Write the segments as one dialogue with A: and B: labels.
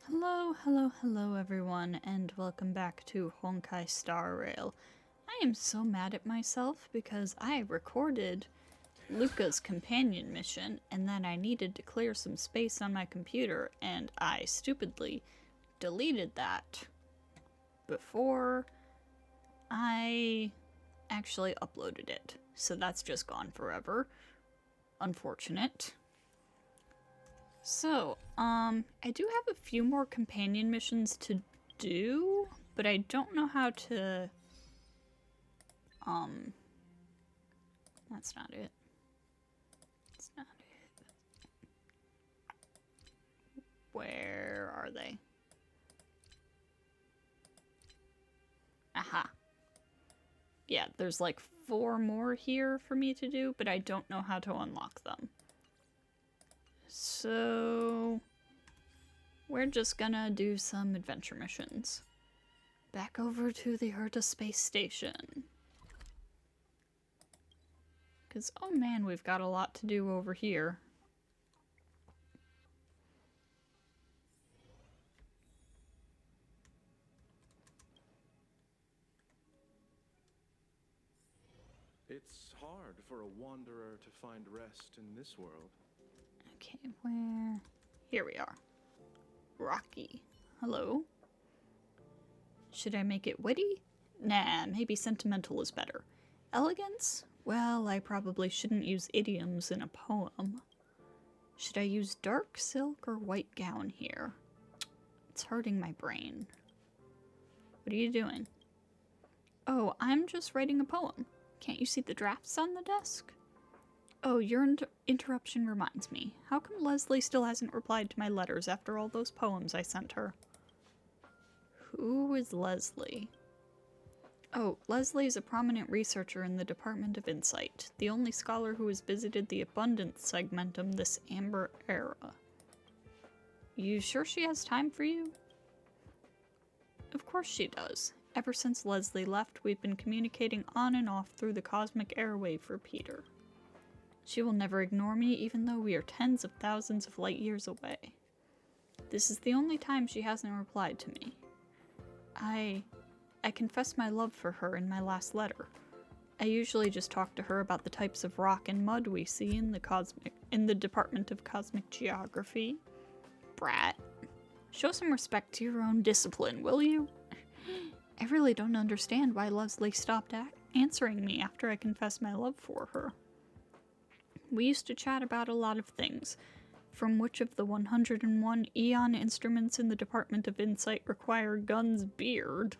A: Hello everyone, and welcome back to Honkai Star Rail. I am so mad at myself because I recorded Luca's companion mission and then I needed to clear some space on my computer and I stupidly deleted that before I actually uploaded it. So that's just gone forever. Unfortunate. So, I do have a few more companion missions to do, but I don't know how to, that's not it. That's not it. Where are they? Aha. Yeah, there's like 4 more here for me to do, but I don't know how to unlock them. So, we're just gonna do some adventure missions. Back over to the Herta Space Station. Because, oh man, we've got a lot to do over here.
B: It's hard for a wanderer to find rest in this world.
A: Okay, where? Here we are. Rocky. Hello? Should I make it witty? Nah, maybe sentimental is better. Elegance? Well, I probably shouldn't use idioms in a poem. Should I use dark silk or white gown here? It's hurting my brain. What are you doing? Oh, I'm just writing a poem. Can't you see the drafts on the desk? Oh, your interruption reminds me. How come Leslie still hasn't replied to my letters after all those poems I sent her? Who is Leslie? Oh, Leslie is a prominent researcher in the Department of Insight, the only scholar who has visited the abundance segmentum this amber era. You sure she has time for you? Of course she does. Ever since Leslie left, we've been communicating on and off through the cosmic airwave for Peter. She will never ignore me, even though we are tens of thousands of light years away. This is the only time she hasn't replied to me. I confessed my love for her in my last letter. I usually just talk to her about the types of rock and mud we see in the Department of Cosmic Geography. Brat. Show some respect to your own discipline, will you? I really don't understand why Leslie stopped answering me after I confessed my love for her. We used to chat about a lot of things, from which of the 101 Eon instruments in the Department of Insight require Gun's beard,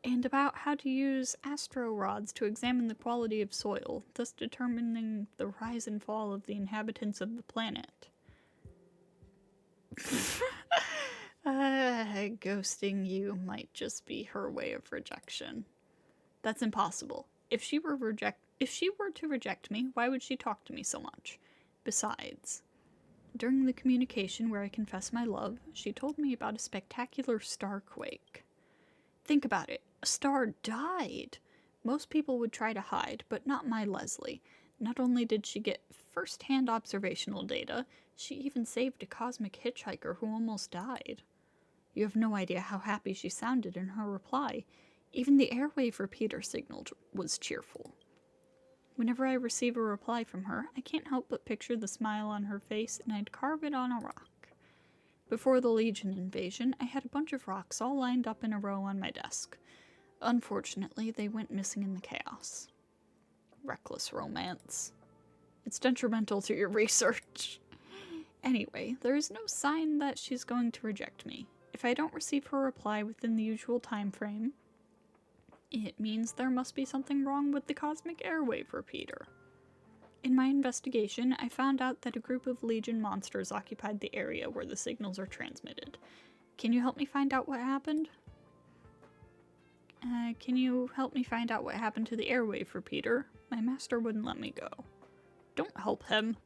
A: and about how to use astro rods to examine the quality of soil, thus determining the rise and fall of the inhabitants of the planet. Ghosting you might just be her way of rejection. That's impossible. If she were to reject me, why would she talk to me so much? Besides, during the communication where I confess my love, she told me about a spectacular starquake. Think about it. A star died. Most people would try to hide, but not my Leslie. Not only did she get first-hand observational data, she even saved a cosmic hitchhiker who almost died. You have no idea how happy she sounded in her reply. Even the airwave repeater signal was cheerful. Whenever I receive a reply from her, I can't help but picture the smile on her face, and I'd carve it on a rock. Before the Legion invasion, I had a bunch of rocks all lined up in a row on my desk. Unfortunately, they went missing in the chaos. Reckless romance. It's detrimental to your research. Anyway, there is no sign that she's going to reject me. If I don't receive her reply within the usual time frame, it means there must be something wrong with the cosmic airwave repeater. In my investigation, I found out that a group of Legion monsters occupied the area where the signals are transmitted. Can you help me find out what happened? Can you help me find out what happened to the airwave repeater? My master wouldn't let me go. Don't help him.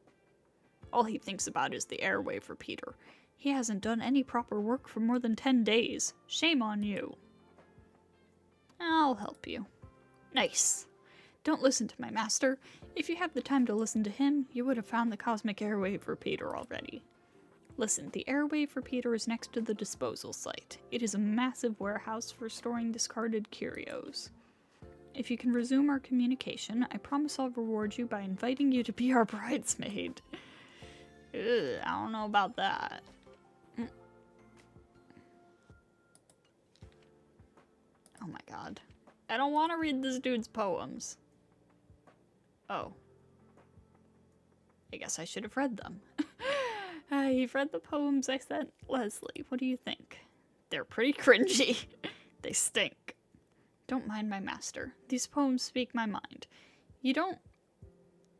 A: All he thinks about is the airwave repeater. He hasn't done any proper work for more than 10 days. Shame on you. I'll help you. Nice. Don't listen to my master. If you have the time to listen to him, you would have found the cosmic airwave repeater already. Listen, the airwave repeater is next to the disposal site. It is a massive warehouse for storing discarded curios. If you can resume our communication, I promise I'll reward you by inviting you to be our bridesmaid. Ugh, I don't know about that. Oh my god. I don't want to read this dude's poems. Oh. I guess I should have read them. You've read the poems I sent Leslie. What do you think? They're pretty cringy. They stink. Don't mind my master. These poems speak my mind. You don't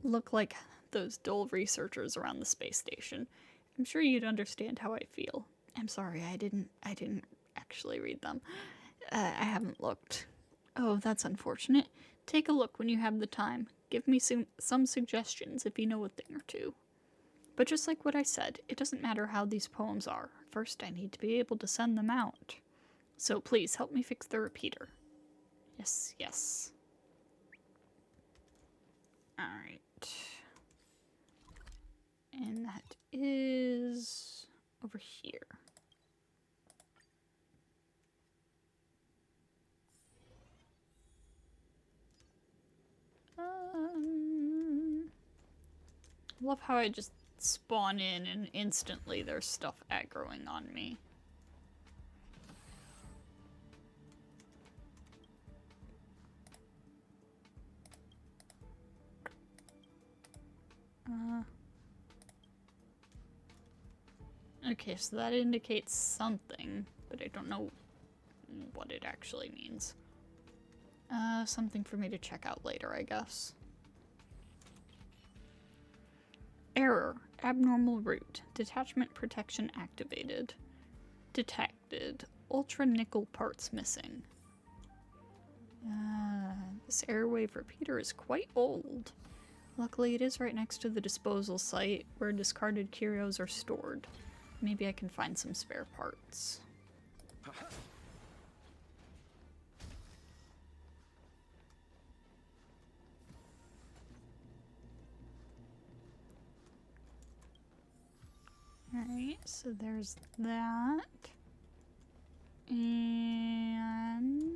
A: look like those dull researchers around the space station. I'm sure you'd understand how I feel. I'm sorry, I didn't actually read them. I haven't looked. Oh, that's unfortunate. Take a look when you have the time. Give me some suggestions if you know a thing or two. But just like what I said, it doesn't matter how these poems are. First, I need to be able to send them out. So please help me fix the repeater. Yes, yes. Alright. And that is over here. Love how I just spawn in and instantly there's stuff aggroing on me. Okay, so that indicates something, but I don't know what it actually means. Something for me to check out later, I guess. Error. Abnormal route. Detachment protection activated. Detected. Ultra nickel parts missing. This airwave repeater is quite old. Luckily, it is right next to the disposal site where discarded curios are stored. Maybe I can find some spare parts. Alright, so there's that. And...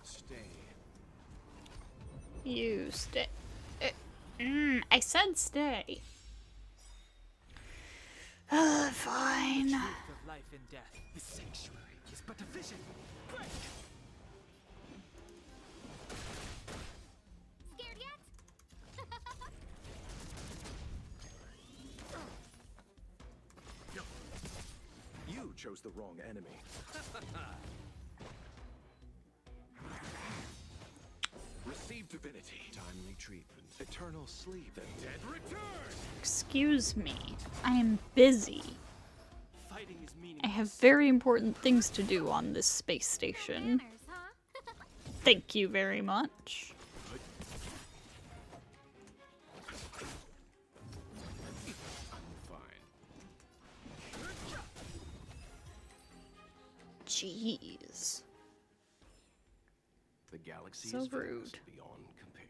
B: Stay.
A: You stay. I said stay. Fine.
C: The truth of life and death. This sanctuary is but a vision. Break!
D: Scared yet?
B: You chose the wrong enemy. Receive divinity. Timely treatment. Eternal sleep. The dead return.
A: Excuse me. I am busy.
C: Fighting is
A: I
C: meaningless.
A: have very important things to do on this space station.
D: Manners, huh?
A: Thank you very much.
B: I'm fine.
A: Jeez.
B: The galaxy
A: So
B: is vast
A: rude.
B: beyond compare.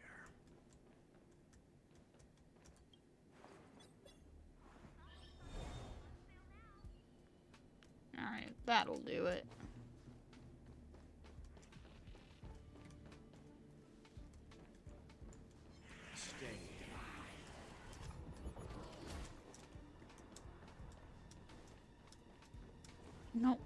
A: Alright, that'll do it.
B: Stay.
A: Nope.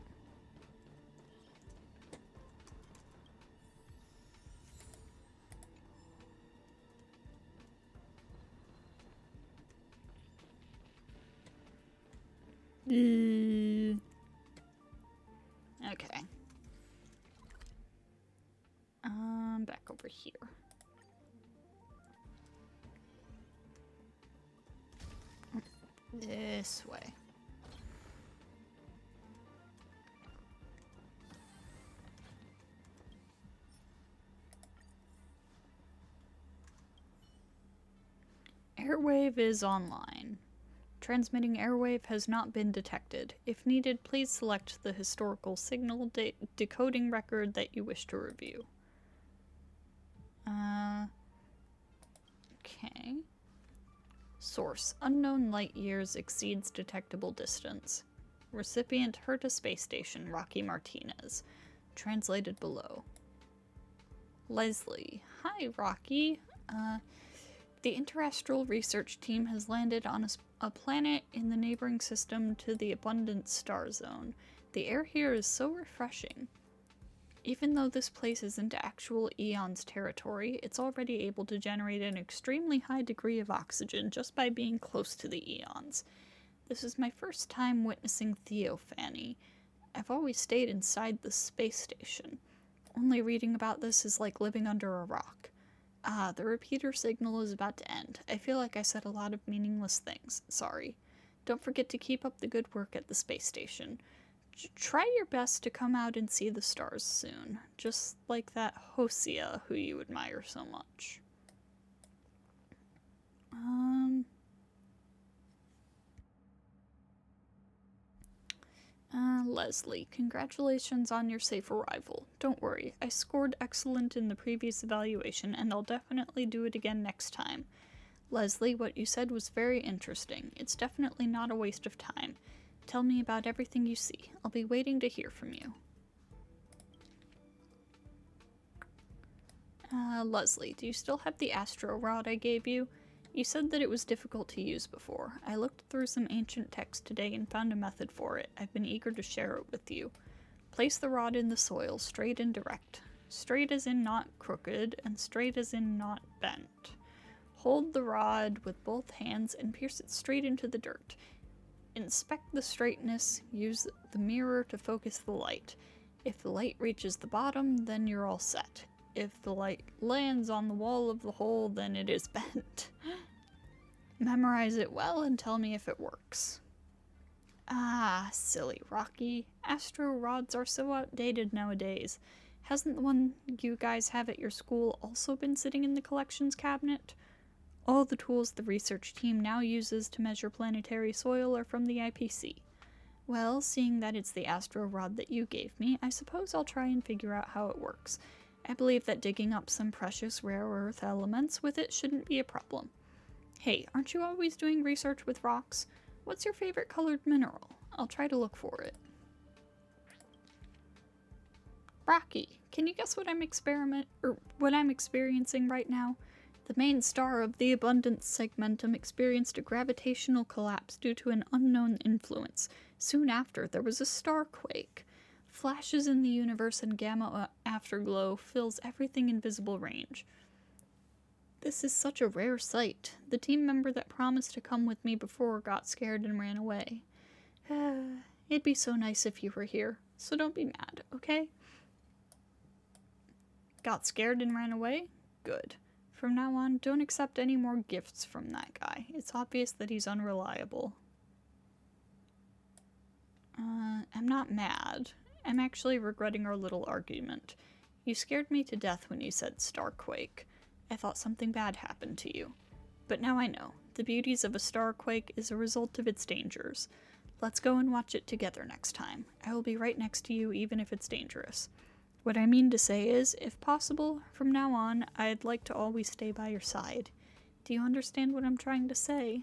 A: Okay. Back over here. This way. Airwave is online. Transmitting airwave has not been detected. If needed, please select the historical signal decoding record that you wish to review. Okay. Source. Unknown light years exceeds detectable distance. Recipient Herta Space Station, Rocky Martinez. Translated below. Leslie. Hi, Rocky. The Interastral Research Team has landed on a planet in the neighboring system to the Abundant Star Zone. The air here is so refreshing. Even though this place isn't actual Eon's territory, it's already able to generate an extremely high degree of oxygen just by being close to the Eons. This is my first time witnessing Theophany. I've always stayed inside the space station. Only reading about this is like living under a rock. Ah, the repeater signal is about to end. I feel like I said a lot of meaningless things. Sorry. Don't forget to keep up the good work at the space station. Try your best to come out and see the stars soon. Just like that Hosea who you admire so much. Leslie, congratulations on your safe arrival. Don't worry, I scored excellent in the previous evaluation and I'll definitely do it again next time. Leslie, what you said was very interesting. It's definitely not a waste of time. Tell me about everything you see. I'll be waiting to hear from you. Leslie, do you still have the astro rod I gave you? You said that it was difficult to use before. I looked through some ancient text today and found a method for it. I've been eager to share it with you. Place the rod in the soil, straight and direct. Straight as in not crooked, and straight as in not bent. Hold the rod with both hands and pierce it straight into the dirt. Inspect the straightness, use the mirror to focus the light. If the light reaches the bottom, then you're all set. If the light lands on the wall of the hole, then it is bent. Memorize it well and tell me if it works. Ah, silly Rocky. Astro rods are so outdated nowadays. Hasn't the one you guys have at your school also been sitting in the collections cabinet? All the tools the research team now uses to measure planetary soil are from the IPC. Well, seeing that it's the astro rod that you gave me, I suppose I'll try and figure out how it works. I believe that digging up some precious rare earth elements with it shouldn't be a problem. Hey, aren't you always doing research with rocks? What's your favorite colored mineral? I'll try to look for it. Rocky, can you guess what I'm experiencing right now? The main star of the Abundance segmentum experienced a gravitational collapse due to an unknown influence. Soon after, there was a starquake. Flashes in the universe and gamma afterglow fills everything in visible range. This is such a rare sight. The team member that promised to come with me before got scared and ran away. It'd be so nice if you were here, so don't be mad, okay? Got scared and ran away? Good. From now on, don't accept any more gifts from that guy. It's obvious that he's unreliable. I'm not mad. I'm actually regretting our little argument. You scared me to death when you said starquake. I thought something bad happened to you. But now I know. The beauties of a starquake is a result of its dangers. Let's go and watch it together next time. I will be right next to you even if it's dangerous. What I mean to say is, if possible, from now on, I'd like to always stay by your side. Do you understand what I'm trying to say?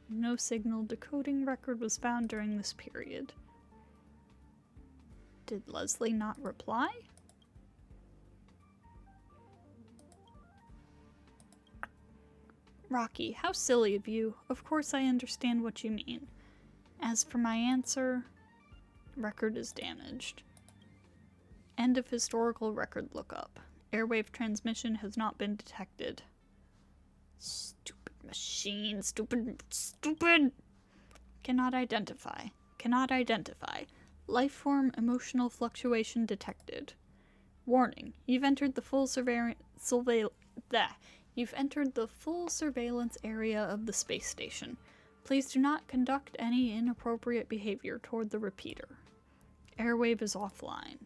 A: No signal decoding record was found during this period. Did Leslie not reply? Rocky, how silly of you. Of course I understand what you mean. As for my answer, record is damaged. End of historical record lookup. Airwave transmission has not been detected. Stupid machine, stupid. Cannot identify. Lifeform emotional fluctuation detected. Warning, you've entered the full surveillance area of the space station. Please do not conduct any inappropriate behavior toward the repeater. Airwave is offline.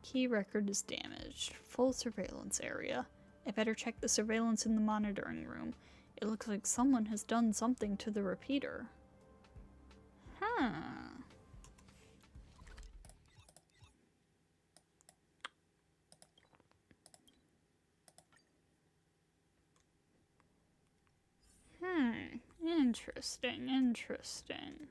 A: Key record is damaged. Full surveillance area. I better check the surveillance in the monitoring room. It looks like someone has done something to the repeater. Interesting, interesting.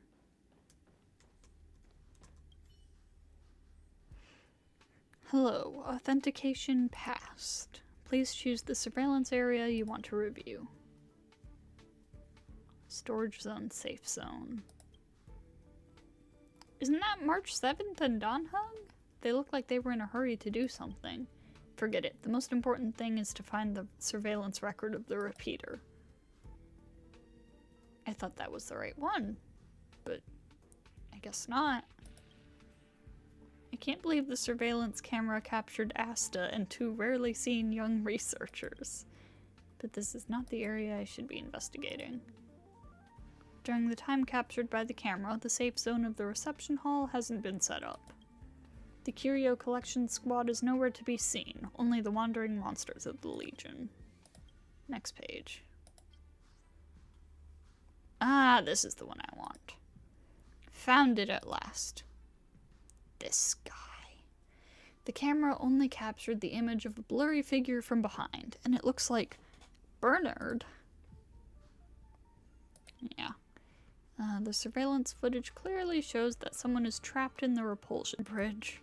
A: Hello, authentication passed. Please choose the surveillance area you want to review. Storage zone, safe zone. Isn't that March 7th and Dawn Hug? They look like they were in a hurry to do something. Forget it. The most important thing is to find the surveillance record of the repeater. I thought that was the right one, but I guess not. I can't believe the surveillance camera captured Asta and two rarely seen young researchers. But this is not the area I should be investigating. During the time captured by the camera, the safe zone of the reception hall hasn't been set up. The curio collection squad is nowhere to be seen, only the wandering monsters of the Legion. Next page. Ah, this is the one I want. Found it at last. This guy. The camera only captured the image of a blurry figure from behind, and it looks like Bernard. Yeah. The surveillance footage clearly shows that someone is trapped in the repulsion bridge.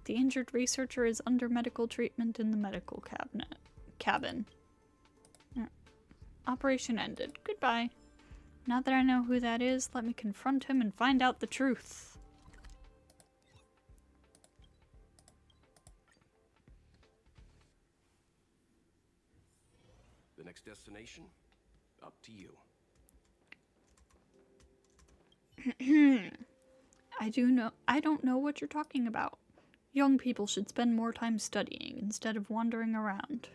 A: The injured researcher is under medical treatment in the medical cabin. Operation ended. Goodbye. Now that I know who that is, let me confront him and find out the truth.
B: The next destination? Up to you.
A: I don't know what you're talking about. Young people should spend more time studying instead of wandering around.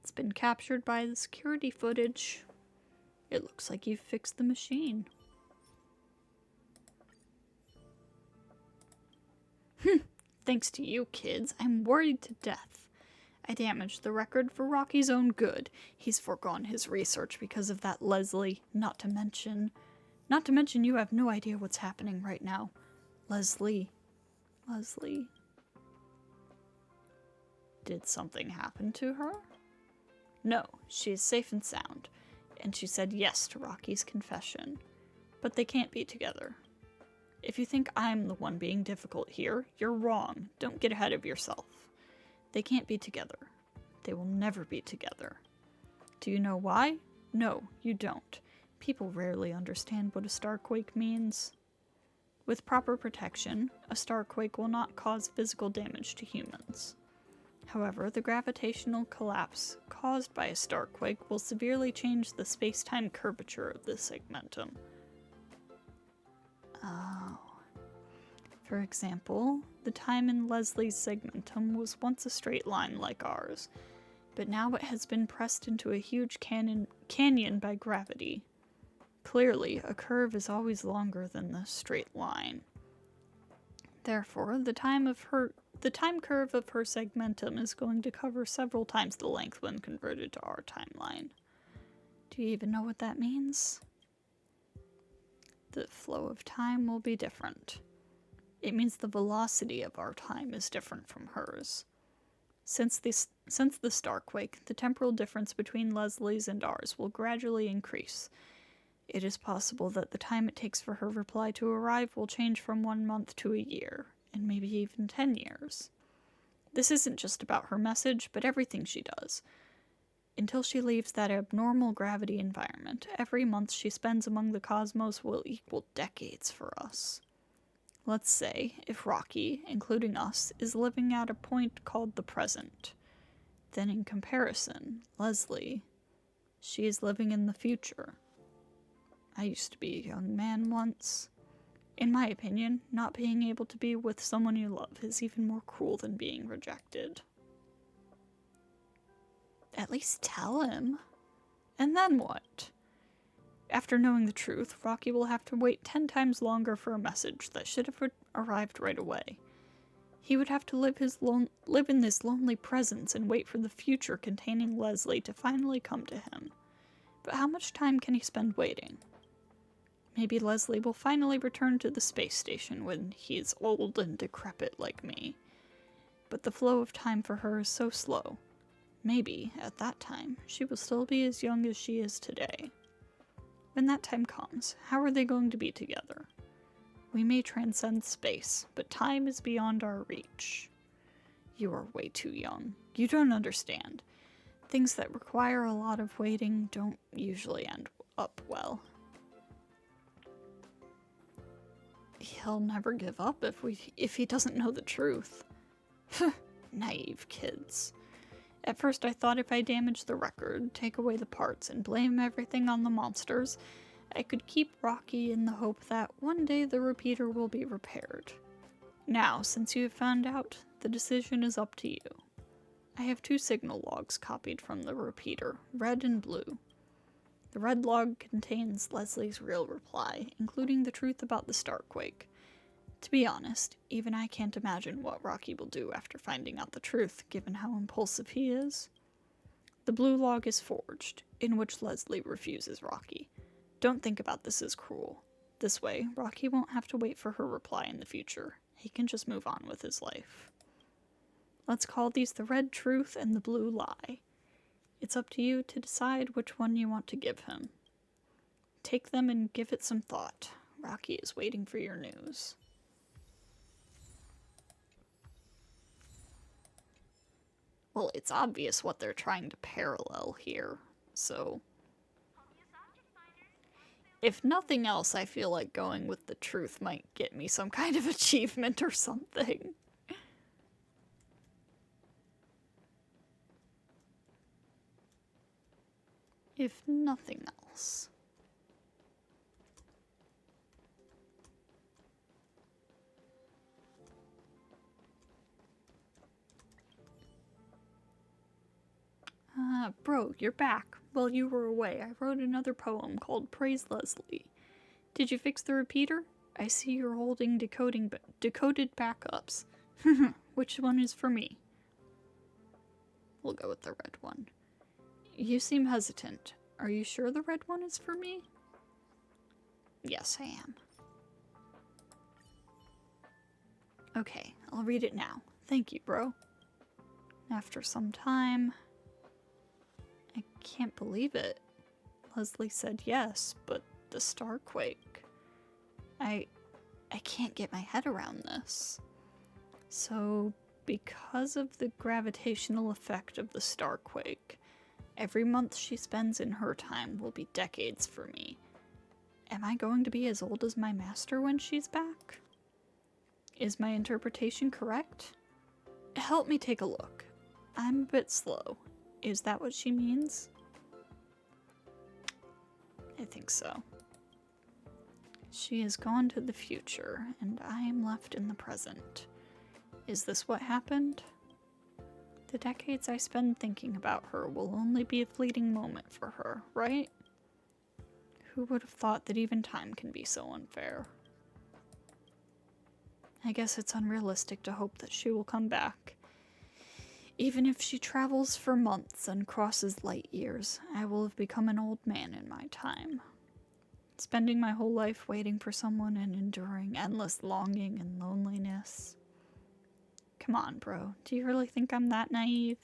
A: It's been captured by the security footage. It looks like you've fixed the machine. Thanks to you kids, I'm worried to death. I damaged the record for Rocky's own good. He's foregone his research because of that Leslie. Not to mention you have no idea what's happening right now. Leslie. Did something happen to her? No, she is safe and sound. And she said yes to Rocky's confession. But they can't be together. If you think I'm the one being difficult here, you're wrong. Don't get ahead of yourself. They can't be together. They will never be together. Do you know why? No, you don't. People rarely understand what a starquake means. With proper protection, a starquake will not cause physical damage to humans. However, the gravitational collapse caused by a starquake will severely change the space-time curvature of the segmentum. Oh. For example, the time in Leslie's segmentum was once a straight line like ours, but now it has been pressed into a huge canyon by gravity. Clearly, a curve is always longer than the straight line. Therefore, the time curve of her segmentum is going to cover several times the length when converted to our timeline. Do you even know what that means? The flow of time will be different. It means the velocity of our time is different from hers. Since the starquake, the temporal difference between Leslie's and ours will gradually increase. It is possible that the time it takes for her reply to arrive will change from 1 month to a year, and maybe even 10 years. This isn't just about her message, but everything she does. Until she leaves that abnormal gravity environment, every month she spends among the cosmos will equal decades for us. Let's say, if Rocky, including us, is living at a point called the present, then in comparison, Leslie, she is living in the future. I used to be a young man once. In my opinion, not being able to be with someone you love is even more cruel than being rejected. At least tell him. And then what? After knowing the truth, Rocky will have to wait 10 times longer for a message that should have arrived right away. He would have to live in this lonely presence and wait for the future containing Leslie to finally come to him. But how much time can he spend waiting? Maybe Leslie will finally return to the space station when he is old and decrepit like me. But the flow of time for her is so slow. Maybe, at that time, she will still be as young as she is today. When that time comes, how are they going to be together? We may transcend space, but time is beyond our reach. You are way too young. You don't understand. Things that require a lot of waiting don't usually end up well. He'll never give up if he doesn't know the truth. Naive kids. At first I thought if I damaged the record, take away the parts, and blame everything on the monsters, I could keep Rocky in the hope that one day the repeater will be repaired. Now, since you have found out, the decision is up to you. I have 2 signal logs copied from the repeater, red and blue. The red log contains Leslie's real reply, including the truth about the starquake. To be honest, even I can't imagine what Rocky will do after finding out the truth, given how impulsive he is. The blue log is forged, in which Leslie refuses Rocky. Don't think about this as cruel. This way, Rocky won't have to wait for her reply in the future. He can just move on with his life. Let's call these the red truth and the blue lie. It's up to you to decide which one you want to give him. Take them and give it some thought. Rocky is waiting for your news. Well, it's obvious what they're trying to parallel here, so... If nothing else, I feel like going with the truth might get me some kind of achievement or something. If nothing else. Bro, you're back. While you were away, I wrote another poem called Praise Leslie. Did you fix the repeater? I see you're holding decoded backups. Which one is for me? We'll go with the red one. You seem hesitant. Are you sure the red one is for me? Yes, I am. Okay, I'll read it now. Thank you, bro. After some time... I can't believe it. Leslie said yes, but the starquake... I can't get my head around this. So, because of the gravitational effect of the starquake, every month she spends in her time will be decades for me. Am I going to be as old as my master when she's back? Is my interpretation correct? Help me take a look. I'm a bit slow. Is that what she means? I think so. She has gone to the future, and I am left in the present. Is this what happened? The decades I spend thinking about her will only be a fleeting moment for her, right? Who would have thought that even time can be so unfair? I guess it's unrealistic to hope that she will come back. Even if she travels for months and crosses light years, I will have become an old man in my time. Spending my whole life waiting for someone and enduring endless longing and loneliness. Come on, bro. Do you really think I'm that naive?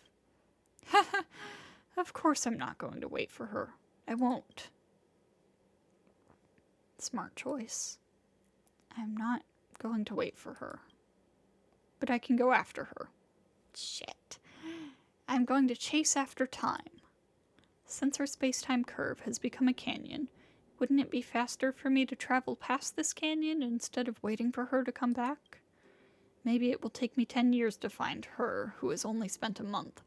A: Haha, of course I'm not going to wait for her. I won't. Smart choice. I'm not going to wait for her. But I can go after her. Shit. I'm going to chase after time. Since our space-time curve has become a canyon, wouldn't it be faster for me to travel past this canyon instead of waiting for her to come back? Maybe it will take me 10 years to find her, who has only spent a month.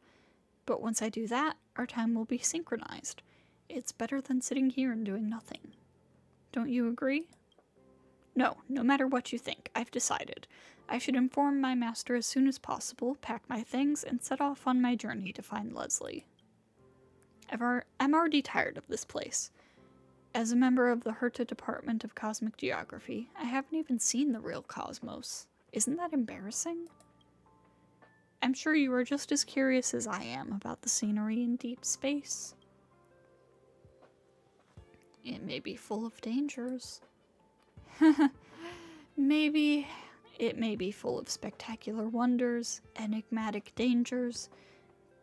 A: But once I do that, our time will be synchronized. It's better than sitting here and doing nothing. Don't you agree? No matter what you think, I've decided. I should inform my master as soon as possible, pack my things, and set off on my journey to find Leslie. I'm already tired of this place. As a member of the Herta Department of Cosmic Geography, I haven't even seen the real cosmos. Isn't that embarrassing? I'm sure you are just as curious as I am about the scenery in deep space. It may be full of dangers. Maybe it may be full of spectacular wonders, enigmatic dangers,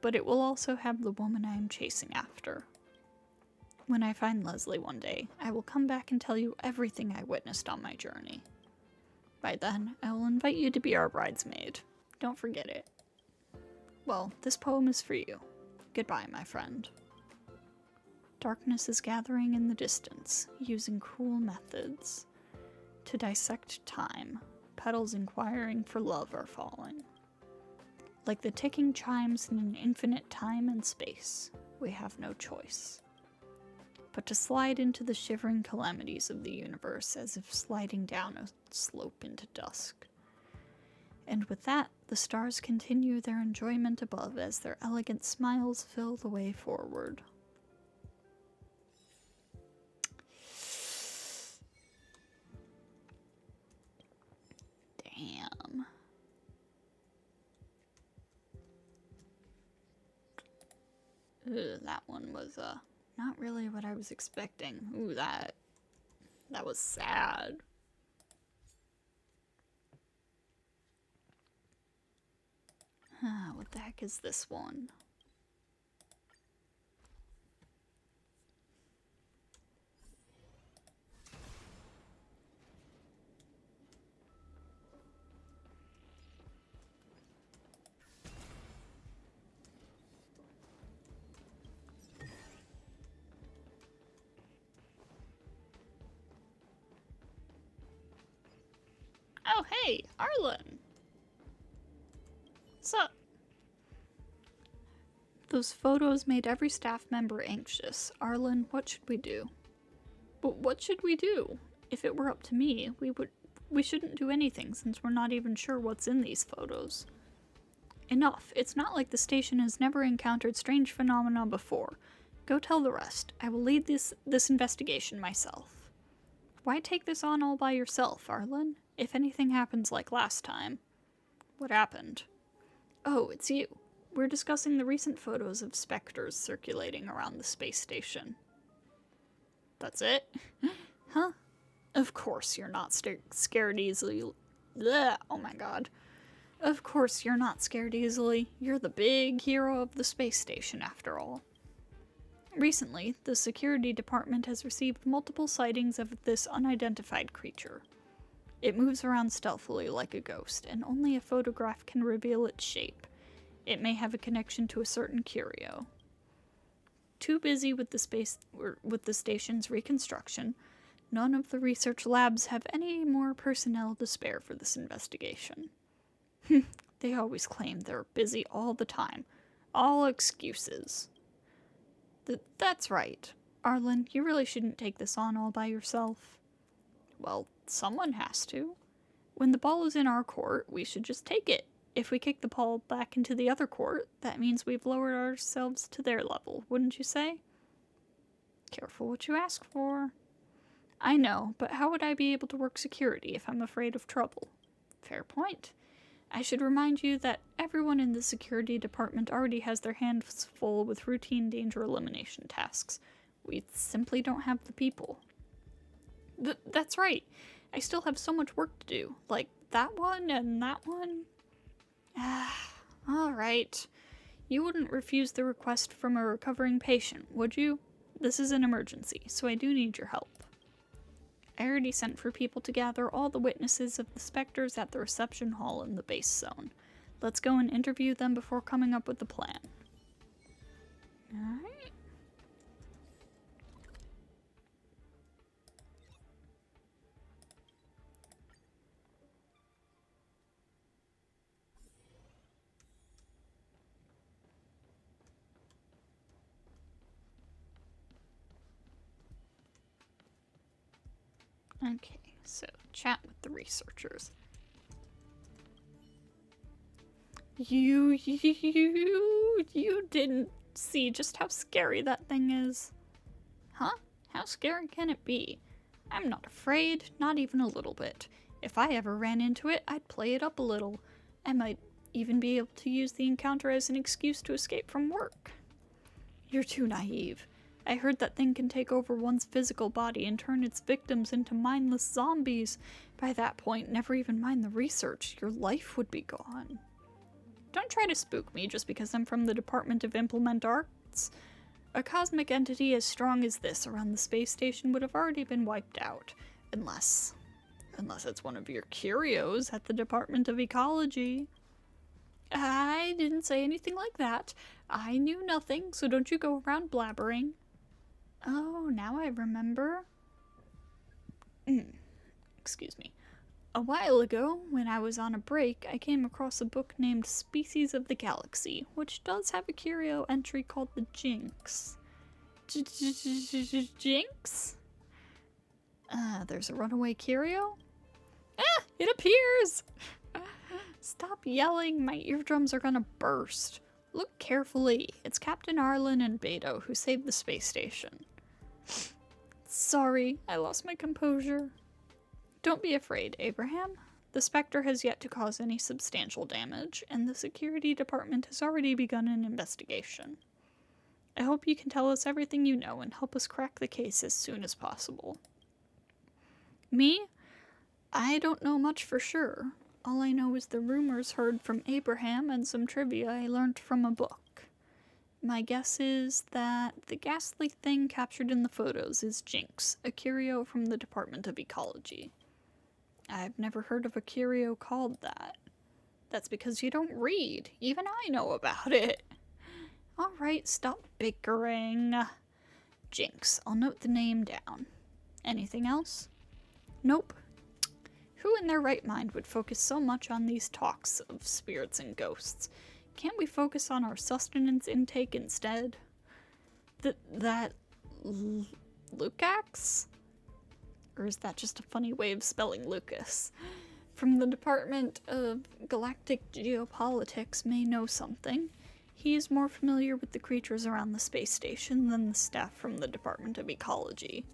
A: but it will also have the woman I am chasing after. When I find Leslie one day, I will come back and tell you everything I witnessed on my journey. By then, I will invite you to be our bridesmaid. Don't forget it. Well, this poem is for you. Goodbye, my friend. Darkness is gathering in the distance, using cruel methods. To dissect time, petals inquiring for love are falling. Like the ticking chimes in an infinite time and space, we have no choice but to slide into the shivering calamities of the universe as if sliding down a slope into dusk. And with that, the stars continue their enjoyment above as their elegant smiles fill the way forward. Damn. Ugh, that one was, not really what I was expecting. Ooh, that was sad. What the heck is this one? Oh, hey, Arlan. What's up? Those photos made every staff member anxious. Arlan, what should we do? But what should we do? If it were up to me, we shouldn't do anything since we're not even sure what's in these photos. Enough. It's not like the station has never encountered strange phenomena before. Go tell the rest. I will lead this investigation myself. Why take this on all by yourself, Arlan? If anything happens like last time. What happened? Oh, it's you. We're discussing the recent photos of specters circulating around the space station. That's it? Huh? Of course you're not scared easily. Blech, oh my god. Of course you're not scared easily. You're the big hero of the space station after all. Recently, the security department has received multiple sightings of this unidentified creature. It moves around stealthily like a ghost, and only a photograph can reveal its shape. It may have a connection to a certain curio. Too busy with the station's reconstruction, none of the research labs have any more personnel to spare for this investigation. They always claim they're busy all the time. All excuses. That's right. Arlan, you really shouldn't take this on all by yourself. Well, someone has to. When the ball is in our court, we should just take it. If we kick the ball back into the other court, that means we've lowered ourselves to their level, wouldn't you say? Careful what you ask for. I know, but how would I be able to work security if I'm afraid of trouble? Fair point. I should remind you that everyone in the security department already has their hands full with routine danger elimination tasks. We simply don't have the people. That's right. I still have so much work to do. Like that one and that one. Alright. You wouldn't refuse the request from a recovering patient, would you? This is an emergency, so I do need your help. I already sent for people to gather all the witnesses of the specters at the reception hall in the base zone. Let's go and interview them before coming up with a plan. Alright. Okay, so chat with the researchers. You didn't see just how scary that thing is. Huh? How scary can it be? I'm not afraid, not even a little bit. If I ever ran into it, I'd play it up a little. I might even be able to use the encounter as an excuse to escape from work. You're too naive. I heard that thing can take over one's physical body and turn its victims into mindless zombies. By that point, never even mind the research. Your life would be gone. Don't try to spook me just because I'm from the Department of Implement Arts. A cosmic entity as strong as this around the space station would have already been wiped out. Unless it's one of your curios at the Department of Ecology. I didn't say anything like that. I knew nothing, so don't you go around blabbering. Oh, now I remember. Excuse me. A while ago, when I was on a break, I came across a book named Species of the Galaxy, which does have a curio entry called the Jinx. Jinx? There's a runaway curio? Ah, it appears! Stop yelling, my eardrums are gonna burst. Look carefully, it's Captain Arlan and Beto who saved the space station. Sorry, I lost my composure. Don't be afraid, Abraham. The Spectre has yet to cause any substantial damage, and the security department has already begun an investigation. I hope you can tell us everything you know and help us crack the case as soon as possible. Me? I don't know much for sure. All I know is the rumors heard from Abraham and some trivia I learned from a book. My guess is that the ghastly thing captured in the photos is Jinx, a curio from the Department of Ecology. I've never heard of a curio called that. That's because you don't read. Even I know about it. Alright, stop bickering. Jinx, I'll note the name down. Anything else? Nope. Who in their right mind would focus so much on these talks of spirits and ghosts? Can't we focus on our sustenance intake instead? Lucax? Or is that just a funny way of spelling Lucas? From the Department of Galactic Geopolitics may know something. He is more familiar with the creatures around the space station than the staff from the Department of Ecology.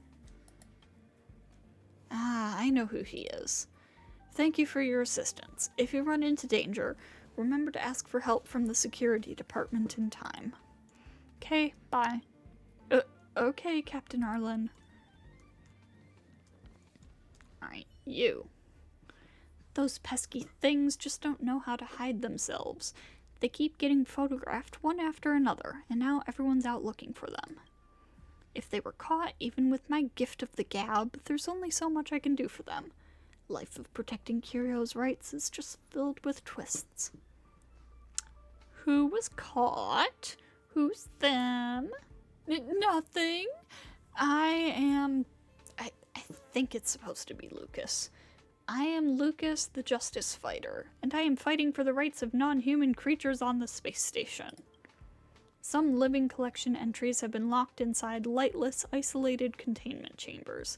A: Ah, I know who he is. Thank you for your assistance. If you run into danger, remember to ask for help from the security department in time. Okay, bye. Okay, Captain Arlan. Alright, you. Those pesky things just don't know how to hide themselves. They keep getting photographed one after another, and now everyone's out looking for them. If they were caught, even with my gift of the gab, there's only so much I can do for them. Life of protecting curios' rights is just filled with twists. Who was caught? Who's them? Nothing. I think it's supposed to be Lucas. I am Lucas, the Justice Fighter, and I am fighting for the rights of non-human creatures on the space station. Some living collection entries have been locked inside lightless, isolated containment chambers.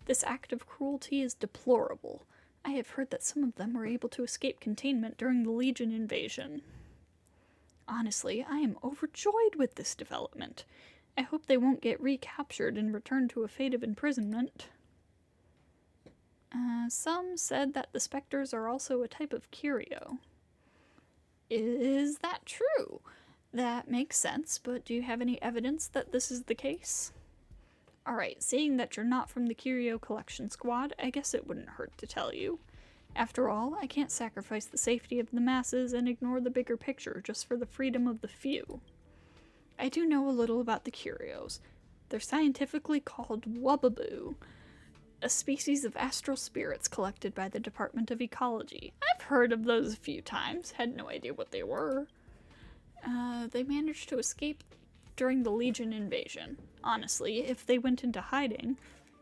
A: This act of cruelty is deplorable. I have heard that some of them were able to escape containment during the Legion invasion. Honestly, I am overjoyed with this development. I hope they won't get recaptured and returned to a fate of imprisonment. Some said that the specters are also a type of curio. Is that true? That makes sense, but do you have any evidence that this is the case? Alright, seeing that you're not from the Curio Collection Squad, I guess it wouldn't hurt to tell you. After all, I can't sacrifice the safety of the masses and ignore the bigger picture just for the freedom of the few. I do know a little about the curios. They're scientifically called Wubbaboo, a species of astral spirits collected by the Department of Ecology. I've heard of those a few times, had no idea what they were. They managed to escape during the Legion invasion. Honestly, if they went into hiding,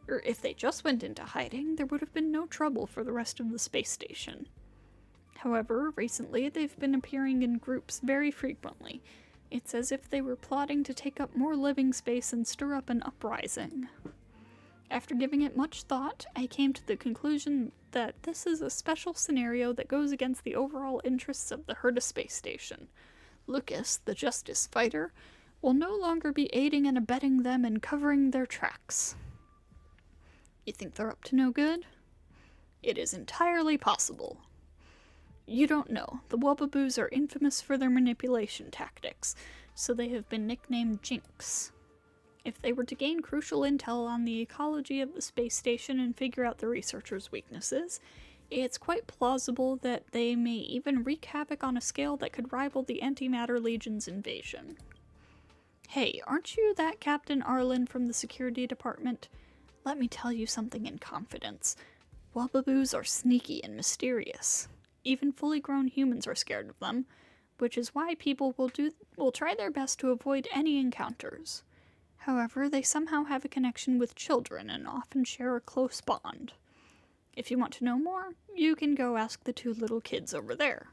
A: or if they just went into hiding, there would have been no trouble for the rest of the space station. However, recently they've been appearing in groups very frequently. It's as if they were plotting to take up more living space and stir up an uprising. After giving it much thought, I came to the conclusion that this is a special scenario that goes against the overall interests of the Herta Space Station. Lucas, the Justice Fighter, will no longer be aiding and abetting them and covering their tracks. You think they're up to no good? It is entirely possible. You don't know. The Wubbaboos are infamous for their manipulation tactics, so they have been nicknamed Jinx. If they were to gain crucial intel on the ecology of the space station and figure out the researchers' weaknesses, It's quite plausible that they may even wreak havoc on a scale that could rival the Antimatter Legion's invasion. Hey, aren't you that Captain Arlan from the security department? Let me tell you something in confidence. Wababoos are sneaky and mysterious. Even fully grown humans are scared of them, which is why people will try their best to avoid any encounters. However, they somehow have a connection with children and often share a close bond. If you want to know more, you can go ask the two little kids over there.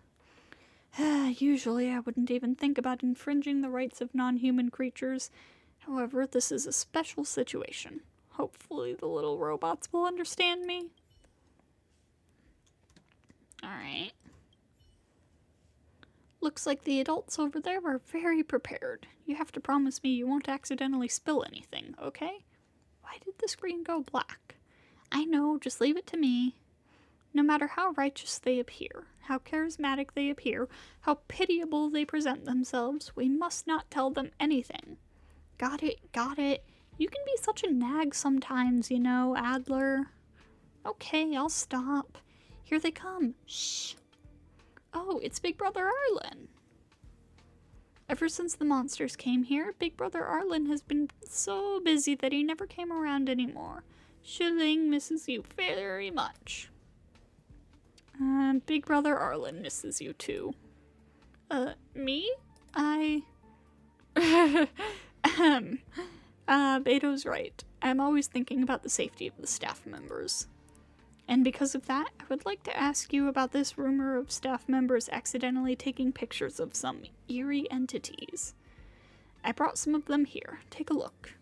A: Usually I wouldn't even think about infringing the rights of non-human creatures. However, this is a special situation. Hopefully the little robots will understand me. Alright. Looks like the adults over there are very prepared. You have to promise me you won't accidentally spill anything, okay? Why did the screen go black? I know, just leave it to me. No matter how righteous they appear, how charismatic they appear, how pitiable they present themselves, we must not tell them anything. Got it, got it. You can be such a nag sometimes, you know, Adler. Okay, I'll stop. Here they come. Shh. Oh, it's Big Brother Arlan. Ever since the monsters came here, Big Brother Arlan has been so busy that he never came around anymore. Shilling misses you very much. Big Brother Arlan misses you too. Me? Beto's right. I'm always thinking about the safety of the staff members. And because of that, I would like to ask you about this rumor of staff members accidentally taking pictures of some eerie entities. I brought some of them here. Take a look.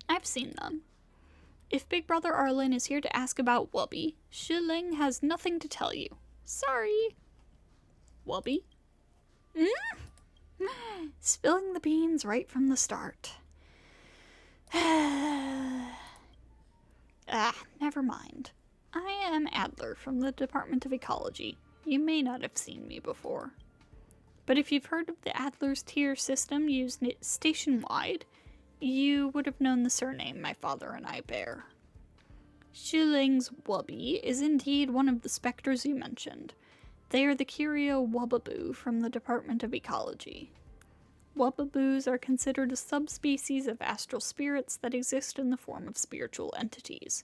A: I've seen them. If Big Brother Arlan is here to ask about Wubby, Shilling has nothing to tell you. Sorry. Wubby? Spilling the beans right from the start. Never mind. I am Adler from the Department of Ecology. You may not have seen me before. But if you've heard of the Adler's tier system used station-wide, you would have known the surname my father and I bear. Shilling's Wubby is indeed one of the specters you mentioned. They are the curio Wubaboo from the Department of Ecology. Wubaboos are considered a subspecies of astral spirits that exist in the form of spiritual entities.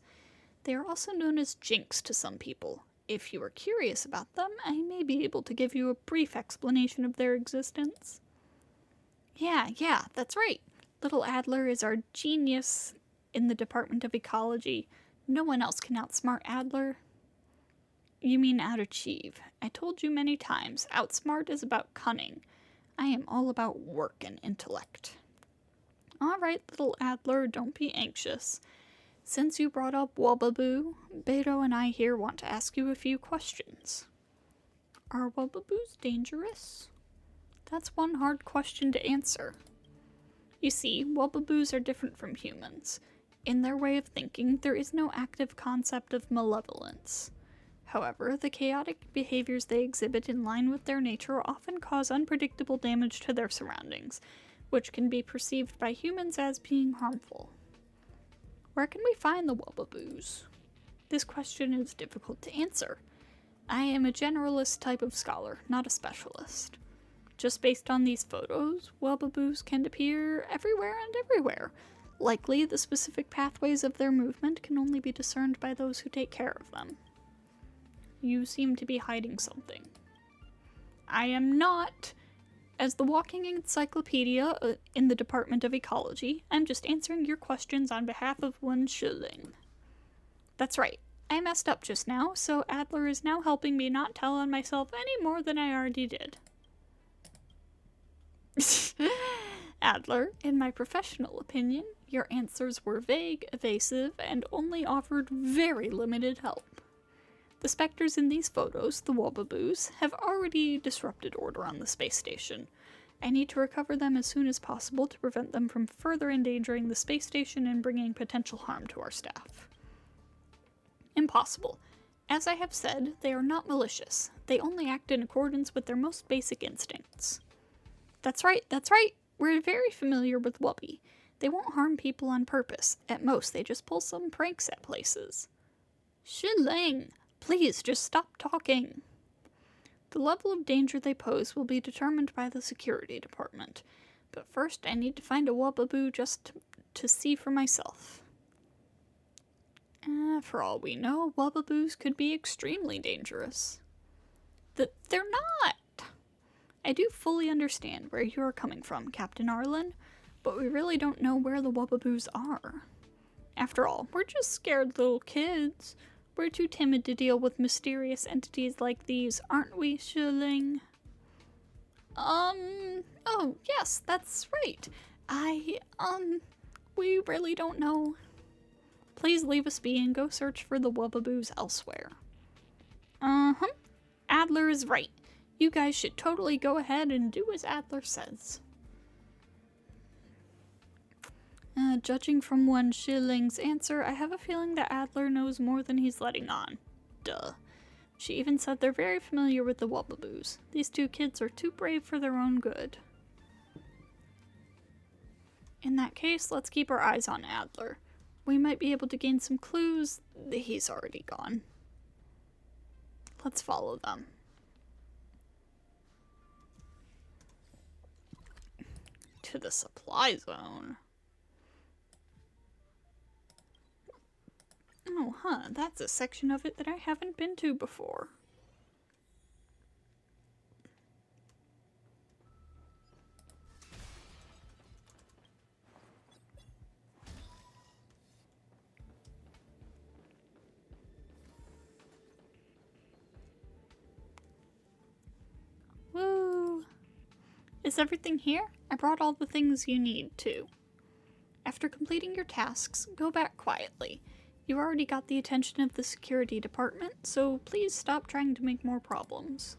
A: They are also known as jinx to some people. If you are curious about them, I may be able to give you a brief explanation of their existence. Yeah, that's right. Little Adler is our genius in the Department of Ecology. No one else can outsmart Adler. You mean outachieve. I told you many times, outsmart is about cunning. I am all about work and intellect. Alright, little Adler, don't be anxious. Since you brought up Wubaboo, Beto and I here want to ask you a few questions. Are Wubaboos dangerous? That's one hard question to answer. You see, Wubaboos are different from humans. In their way of thinking, there is no active concept of malevolence. However, the chaotic behaviors they exhibit in line with their nature often cause unpredictable damage to their surroundings, which can be perceived by humans as being harmful. Where can we find the Wubaboos? This question is difficult to answer. I am a generalist type of scholar, not a specialist. Just based on these photos, Wubaboos can appear everywhere and everywhere. Likely, the specific pathways of their movement can only be discerned by those who take care of them. You seem to be hiding something. I am not. As the walking encyclopedia in the Department of Ecology, I'm just answering your questions on behalf of one Shilling. That's right. I messed up just now, so Adler is now helping me not tell on myself any more than I already did. Adler, in my professional opinion, your answers were vague, evasive, and only offered very limited help. The specters in these photos, the Wubaboos, have already disrupted order on the space station. I need to recover them as soon as possible to prevent them from further endangering the space station and bringing potential harm to our staff. Impossible. As I have said, they are not malicious. They only act in accordance with their most basic instincts. That's right. We're very familiar with Wubby. They won't harm people on purpose. At most, they just pull some pranks at places. Shilling! Please, just stop talking. The level of danger they pose will be determined by the security department. But first, I need to find a Wubbaboo just to see for myself. For all we know, Wubbaboos could be extremely dangerous. They're not! I do fully understand where you are coming from, Captain Arlan, but we really don't know where the Wubbaboos are. After all, we're just scared little kids. We're too timid to deal with mysterious entities like these, aren't we, Shilling? Oh, yes, that's right. We really don't know. Please leave us be and go search for the Wubbaboos elsewhere. Adler is right. You guys should totally go ahead and do as Adler says. Judging from one Shilling's answer, I have a feeling that Adler knows more than he's letting on. Duh. She even said they're very familiar with the Wubbaboos. These two kids are too brave for their own good. In that case, let's keep our eyes on Adler. We might be able to gain some clues. He's already gone. Let's follow them. To the supply zone. Oh, that's a section of it that I haven't been to before. Woo! Is everything here? I brought all the things you need, too. After completing your tasks, go back quietly. You already got the attention of the security department, so please stop trying to make more problems.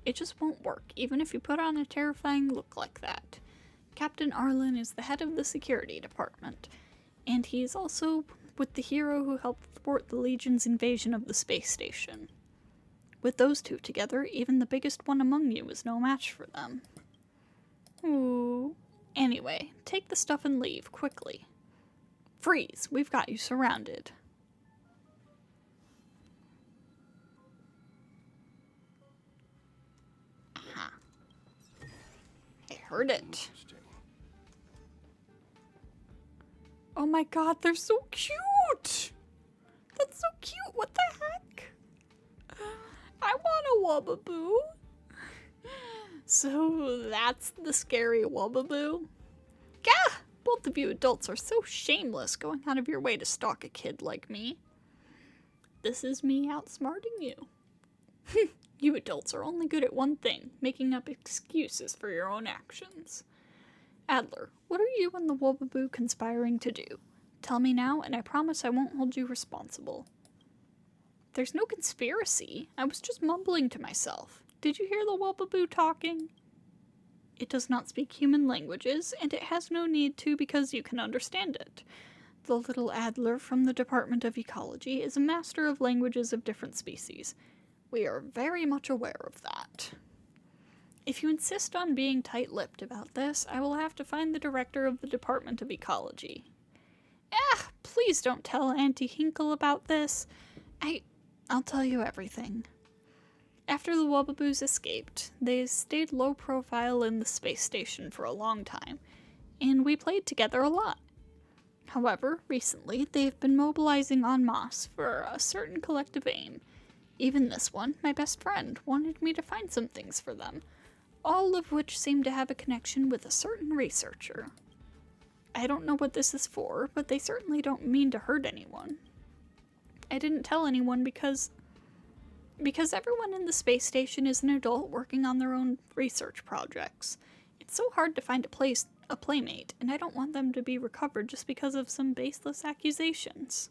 A: It just won't work, even if you put on a terrifying look like that. Captain Arlan is the head of the security department, and he is also with the hero who helped thwart the Legion's invasion of the space station. With those two together, even the biggest one among you is no match for them. Ooh. Anyway, take the stuff and leave, quickly. Freeze! We've got you surrounded. Aha. I heard it. Oh my god, they're so cute! That's so cute, what the heck? I want a Wubbaboo. So that's the scary Wubbaboo? Gah! Both of you adults are so shameless going out of your way to stalk a kid like me. This is me outsmarting you. You adults are only good at one thing, making up excuses for your own actions. Adler, what are you and the Wubbaboo conspiring to do? Tell me now, and I promise I won't hold you responsible. There's no conspiracy. I was just mumbling to myself. Did you hear the Wubbaboo talking? It does not speak human languages, and it has no need to because you can understand it. The little Adler from the Department of Ecology is a master of languages of different species. We are very much aware of that. If you insist on being tight-lipped about this, I will have to find the director of the Department of Ecology. Please don't tell Auntie Hinkle about this. I'll tell you everything. After the Wubbaboos escaped, they stayed low profile in the space station for a long time, and we played together a lot. However, recently, they've been mobilizing en masse for a certain collective aim. Even this one, my best friend, wanted me to find some things for them, all of which seem to have a connection with a certain researcher. I don't know what this is for, but they certainly don't mean to hurt anyone. I didn't tell anyone because everyone in the space station is an adult working on their own research projects. It's so hard to find a playmate, and I don't want them to be recovered just because of some baseless accusations.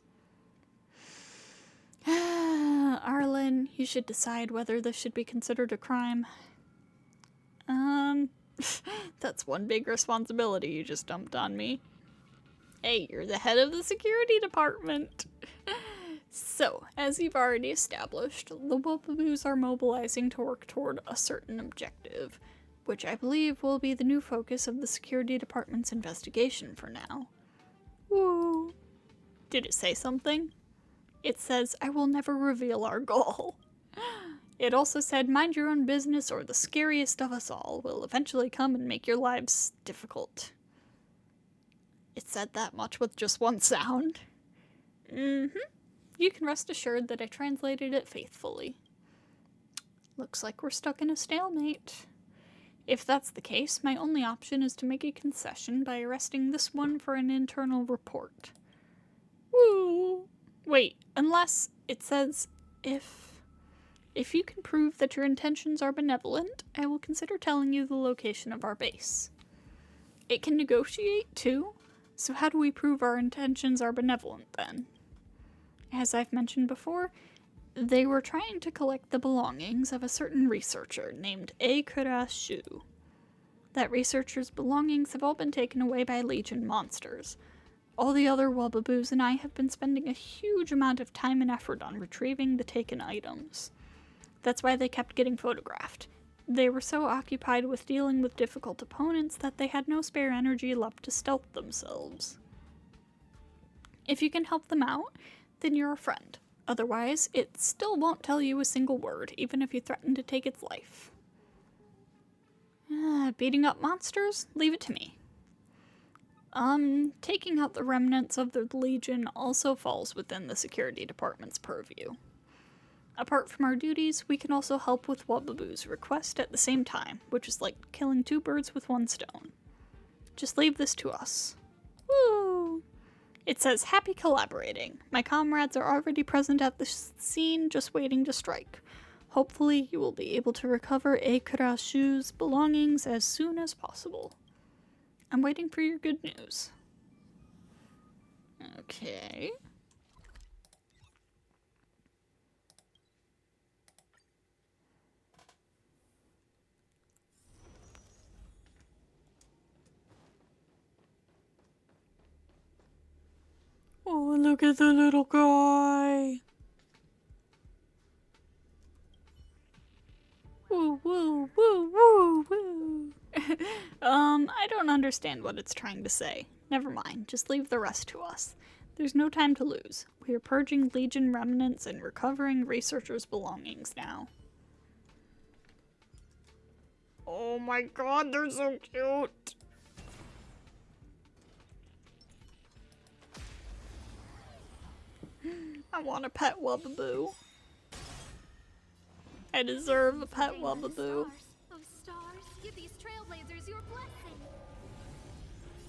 A: Arlan, you should decide whether this should be considered a crime. That's one big responsibility you just dumped on me. Hey, you're the head of the security department. So, as you've already established, the Wubbaboos are mobilizing to work toward a certain objective, which I believe will be the new focus of the security department's investigation for now. Woo! Did it say something? It says, I will never reveal our goal. It also said, mind your own business or the scariest of us all will eventually come and make your lives difficult. It said that much with just one sound. You can rest assured that I translated it faithfully. Looks like we're stuck in a stalemate. If that's the case, my only option is to make a concession by arresting this one for an internal report. Woo! Wait, unless it says, if you can prove that your intentions are benevolent, I will consider telling you the location of our base. It can negotiate, too, so how do we prove our intentions are benevolent, then? As I've mentioned before, they were trying to collect the belongings of a certain researcher named curios. That researcher's belongings have all been taken away by Legion monsters. All the other Wubbaboos and I have been spending a huge amount of time and effort on retrieving the taken items. That's why they kept getting photographed. They were so occupied with dealing with difficult opponents that they had no spare energy left to stealth themselves. If you can help them out, then you're a friend. Otherwise, it still won't tell you a single word, even if you threaten to take its life. Beating up monsters? Leave it to me. Taking out the remnants of the Legion also falls within the security department's purview. Apart from our duties, we can also help with Wubbaboos' request at the same time, which is like killing two birds with one stone. Just leave this to us. Woo! It says, happy collaborating. My comrades are already present at the scene, just waiting to strike. Hopefully, you will be able to recover curios' belongings as soon as possible. I'm waiting for your good news. Okay. Oh, look at the little guy. Woo, woo, woo, woo, woo. I don't understand what it's trying to say. Never mind, just leave the rest to us. There's no time to lose. We are purging Legion remnants and recovering researchers' belongings now. Oh my god, they're so cute! I want a pet Wubbaboo. I deserve a pet Wubbaboo.
D: Of stars, give these trailblazers your blessing.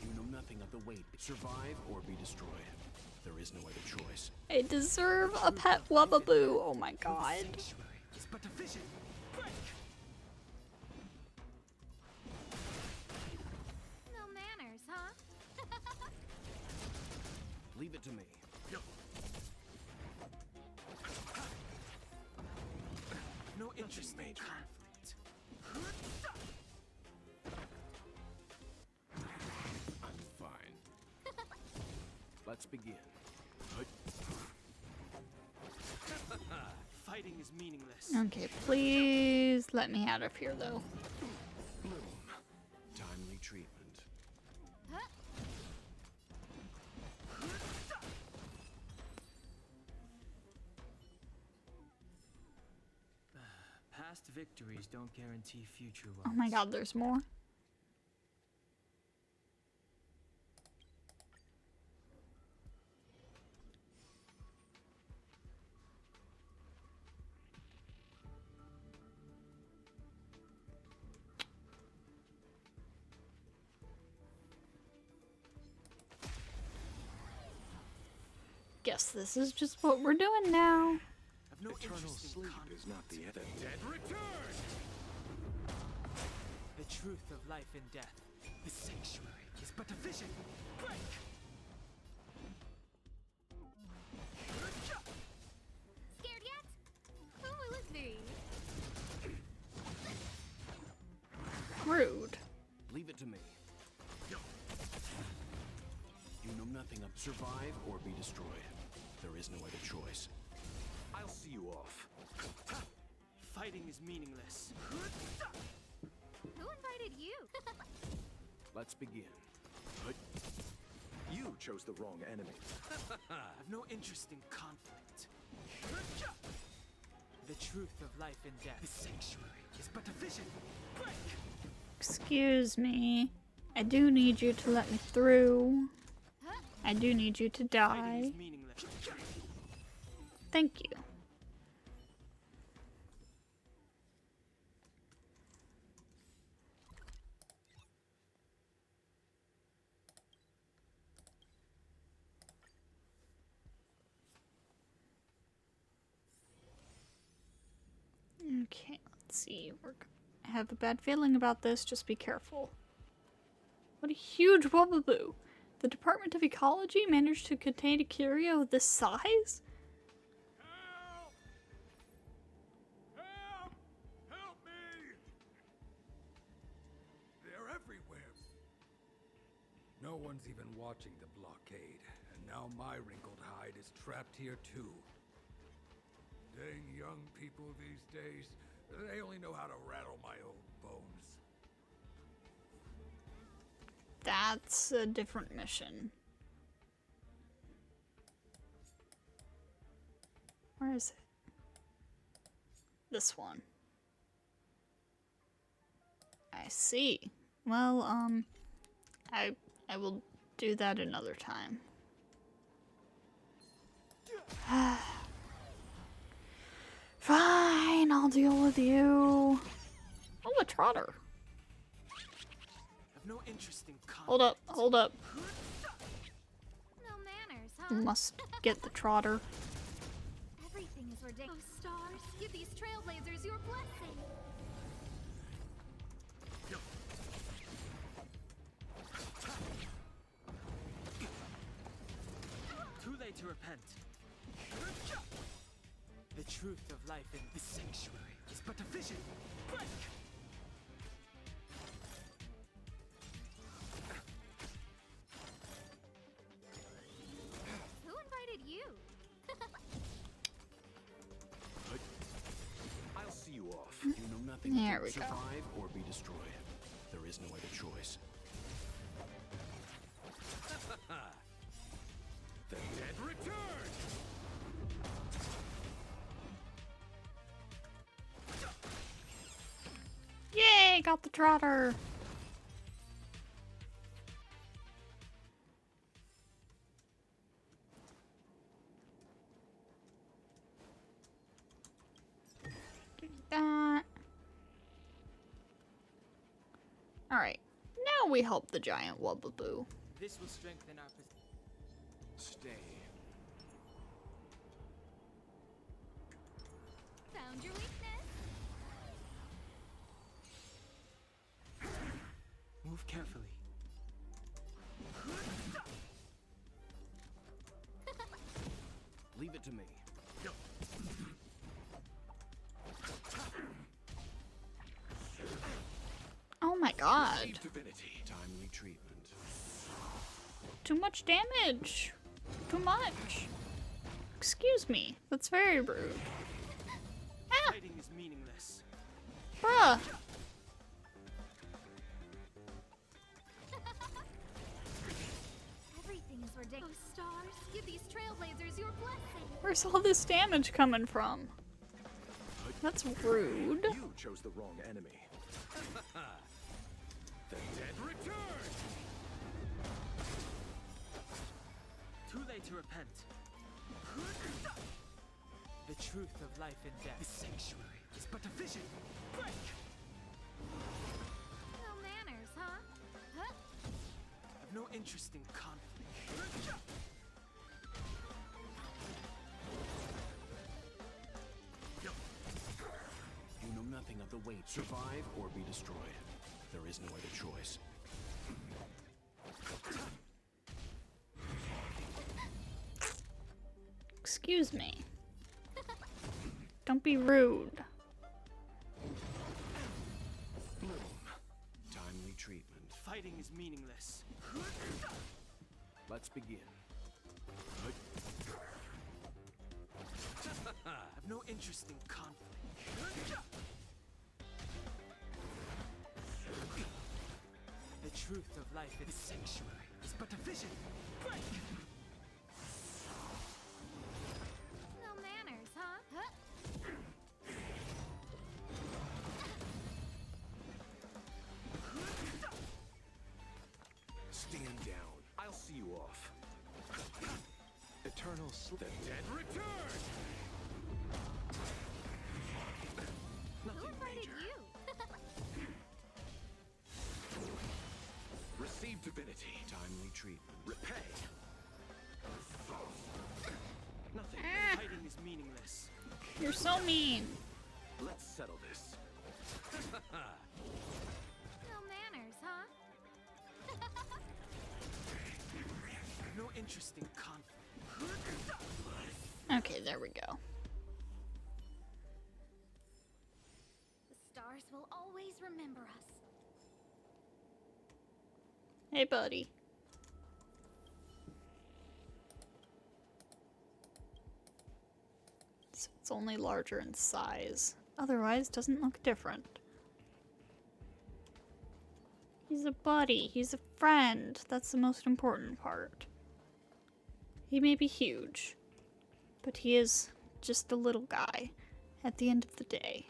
B: You know nothing of the weight. Survive or be destroyed. There is no other choice.
A: I deserve a pet Wubbaboo. Oh my god.
C: Sanctuary is but a vision. Break!
D: No manners, huh?
B: Leave it to me.
C: No interest in
B: Major.
C: conflict.
B: I'm fine. Let's begin.
C: Fighting is meaningless.
A: Okay, please let me out of here though.
B: Bloom. Timely treatment.
C: Past victories don't guarantee future ones.
A: Oh my god, there's more. Guess this is just what we're doing now.
C: I've no
B: Eternal
C: interest in
B: sleep
C: conflict.
B: is not the end. The dead return!
C: The truth of life and death. The sanctuary is but a vision. Break!
D: Scared yet? Who will it be?
A: Rude.
B: Leave it to me. You know nothing of survive or be destroyed. There is no other choice. I'll see you off.
C: Fighting is meaningless.
D: Who invited you?
B: Let's begin. You chose the wrong enemy.
C: I've Have no interest in conflict. The truth of life and death. The sanctuary is but a vision. Break!
A: Excuse me. I do need you to let me through. I do need you to
C: Fighting
A: die.
C: is meaningless.
A: Thank you. Okay, let's see. I have a bad feeling about this. Just be careful. What a huge wubbaboo! The Department of Ecology managed to contain a curio this size?
B: Help! Help! Help me! They're everywhere.
E: No one's even watching the blockade, and now my wrinkled hide is trapped here too.
B: Dang young people these days. They only know how to rattle my old bones.
A: That's a different mission. Where is it? This one. I see. Well, I will do that another time. Fine, I'll deal with you. Oh, a trotter.
C: Have no interest in conflict.
A: Hold up, hold up.
D: No manners, huh?
A: Must get the trotter.
D: Everything is ridiculous. Oh, stars, give these trailblazers your blessing.
C: Too late to repent. The truth of life in the sanctuary is but a vision. Break!
D: Who invited you?
B: I'll see you off. You know nothing
A: There
B: of
A: we go.
B: survive or be destroyed. There is no other choice. The dead return!
A: Yay, got the trotter. That. Alright, now we help the giant wubbaboo.
C: This will strengthen our position.
B: Stay.
D: Found your weakness.
C: Move carefully.
B: Leave it to me.
A: Oh my god.
B: Receive divinity. Timely treatment.
A: Too much damage. Too much. Excuse me. That's very rude. Ah,
C: Fighting is meaningless.
A: bruh.
D: Everything is ridiculous. Oh, stars, give these trailblazers your blessing.
A: Where's all this damage coming from? That's rude.
B: You chose the wrong enemy. The dead return!
C: Too late to repent. The truth of life and death. The sanctuary is but a vision. Break!
D: No manners, huh? Huh?
C: Have no interest in conflict.
B: You know nothing of the weight. Survive or be destroyed. There is no other choice.
A: Excuse me. Don't be rude.
B: Bloom. Timely treatment.
C: Fighting is meaningless.
B: Let's begin.
C: Have no interest in conflict. The truth of life in the sanctuary is but a vision. Break!
B: I'll
E: The dead return!
D: Who
B: Nothing
D: invited
B: major.
D: you?
B: Receive divinity. Timely treatment. Repay. Nothing.
C: Hiding is meaningless.
A: You're so mean.
B: Let's settle this.
D: No manners, huh?
C: No interest in conflict.
A: Okay, there we go.
D: The stars will always remember us.
A: Hey, buddy. So it's only larger in size. Otherwise, doesn't look different. He's a buddy. He's a friend. That's the most important part. He may be huge, but he is just a little guy at the end of the day.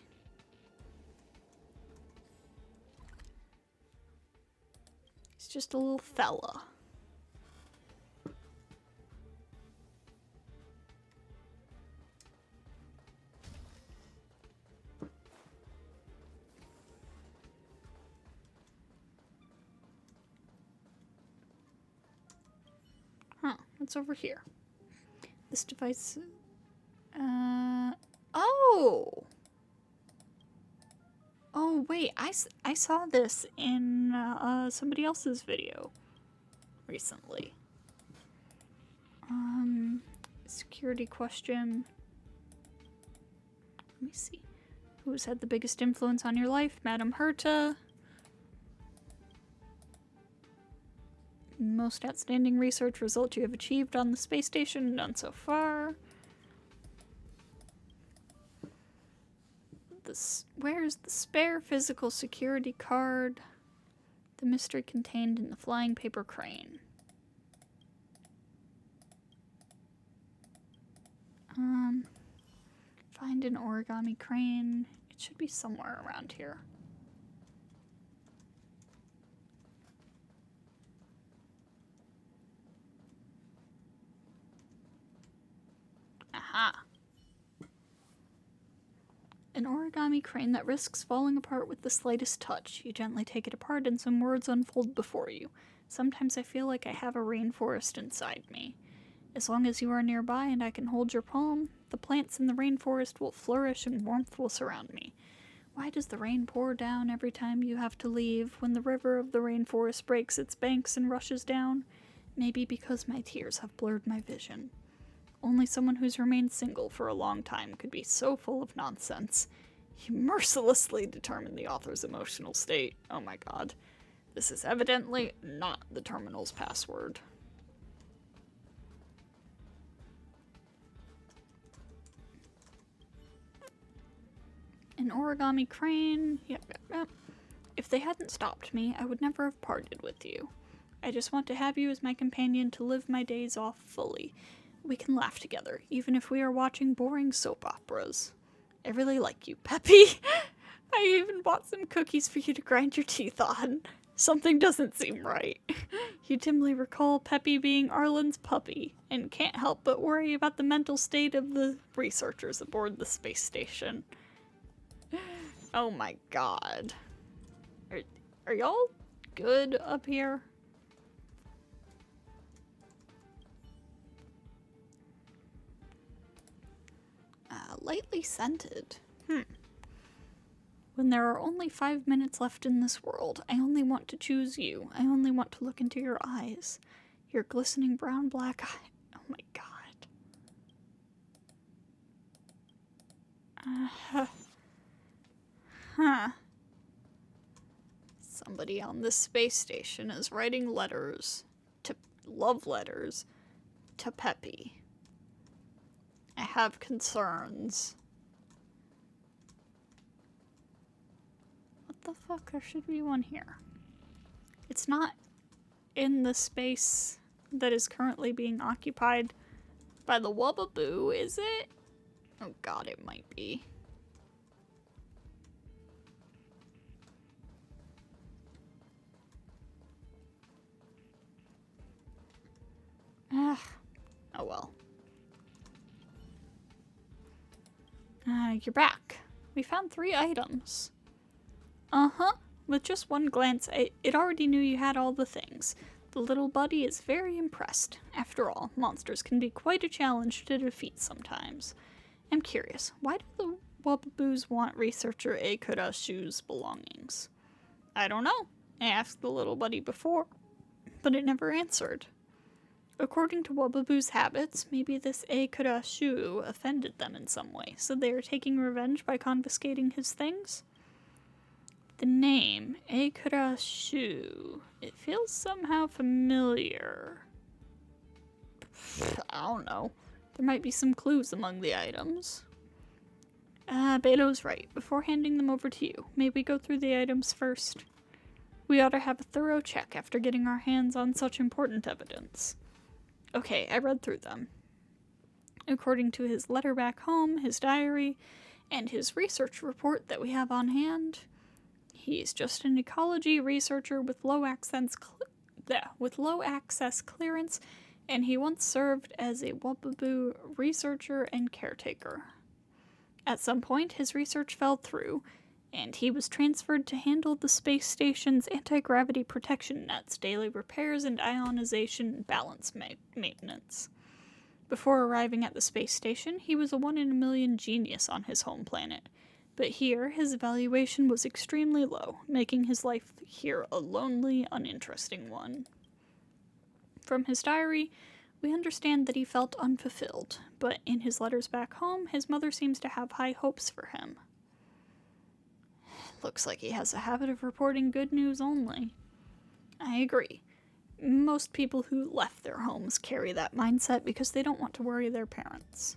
A: He's just a little fella. Huh, what's over here? This device... Oh! Oh, wait, I saw this in somebody else's video recently. Security question. Let me see. Who's had the biggest influence on your life? Madam Herta. Most outstanding research result you have achieved on the space station done so far. Where's the spare physical security card? The mystery contained in the flying paper crane. Find an origami crane. It should be somewhere around here. Aha! An origami crane that risks falling apart with the slightest touch. You gently take it apart and some words unfold before you. Sometimes I feel like I have a rainforest inside me. As long as you are nearby and I can hold your palm, the plants in the rainforest will flourish and warmth will surround me. Why does the rain pour down every time you have to leave when the river of the rainforest breaks its banks and rushes down? Maybe because my tears have blurred my vision. Only someone who's remained single for a long time could be so full of nonsense. He mercilessly determined the author's emotional state. Oh my god. This is evidently not the terminal's password. An origami crane. Yep. If they hadn't stopped me, I would never have parted with you. I just want to have you as my companion to live my days off fully. We can laugh together, even if we are watching boring soap operas. I really like you, Peppy. I even bought some cookies for you to grind your teeth on. Something doesn't seem right. You dimly recall Peppy being Arlan's puppy, and can't help but worry about the mental state of the researchers aboard the space station. Oh my god. Are y'all good up here? Lightly scented. When there are only 5 minutes left in this world, I only want to choose you. I only want to look into your eyes. Your glistening brown-black eye. Oh my god. Somebody on this space station is writing love letters to Peppy. I have concerns. What the fuck? There should be one here. It's not in the space that is currently being occupied by the Wubbaboo, is it? Oh god, it might be. Oh well. You're back. We found 3 items. Uh-huh. With just one glance, it already knew you had all the things. The little buddy is very impressed. After all, monsters can be quite a challenge to defeat sometimes. I'm curious, why do the Wubbaboos want researcher Akurashu's belongings? I don't know. I asked the little buddy before, but it never answered. According to Wubbaboos' habits, maybe this Akurashu offended them in some way, so they are taking revenge by confiscating his things? The name, Akurashu, it feels somehow familiar. I don't know. There might be some clues among the items. Beto's right. Before handing them over to you, may we go through the items first? We ought to have a thorough check after getting our hands on such important evidence. Okay, I read through them. According to his letter back home, his diary, and his research report that we have on hand, he's just an ecology researcher with low access clearance, and he once served as a Wubbaboo researcher and caretaker. At some point, his research fell through, and he was transferred to handle the space station's anti-gravity protection nets, daily repairs, and ionization balance maintenance. Before arriving at the space station, he was a 1-in-a-million genius on his home planet. But here, his evaluation was extremely low, making his life here a lonely, uninteresting one. From his diary, we understand that he felt unfulfilled, but in his letters back home, his mother seems to have high hopes for him. Looks like he has a habit of reporting good news only. I agree. Most people who left their homes carry that mindset because they don't want to worry their parents.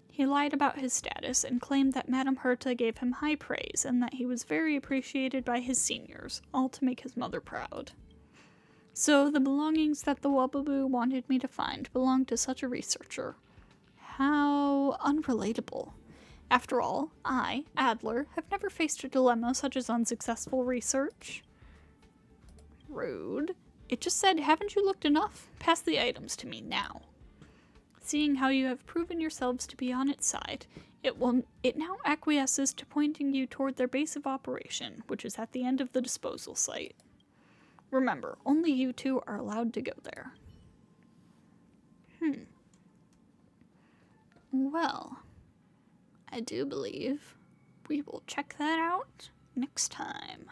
A: He lied about his status and claimed that Madame Herta gave him high praise and that he was very appreciated by his seniors, all to make his mother proud. So the belongings that the Wubbaboo wanted me to find belonged to such a researcher. How unrelatable. After all, I, Adler, have never faced a dilemma such as unsuccessful research. Rude. It just said, haven't you looked enough? Pass the items to me now. Seeing how you have proven yourselves to be on its side, it now acquiesces to pointing you toward their base of operation, which is at the end of the disposal site. Remember, only you two are allowed to go there. Well, I do believe we will check that out next time.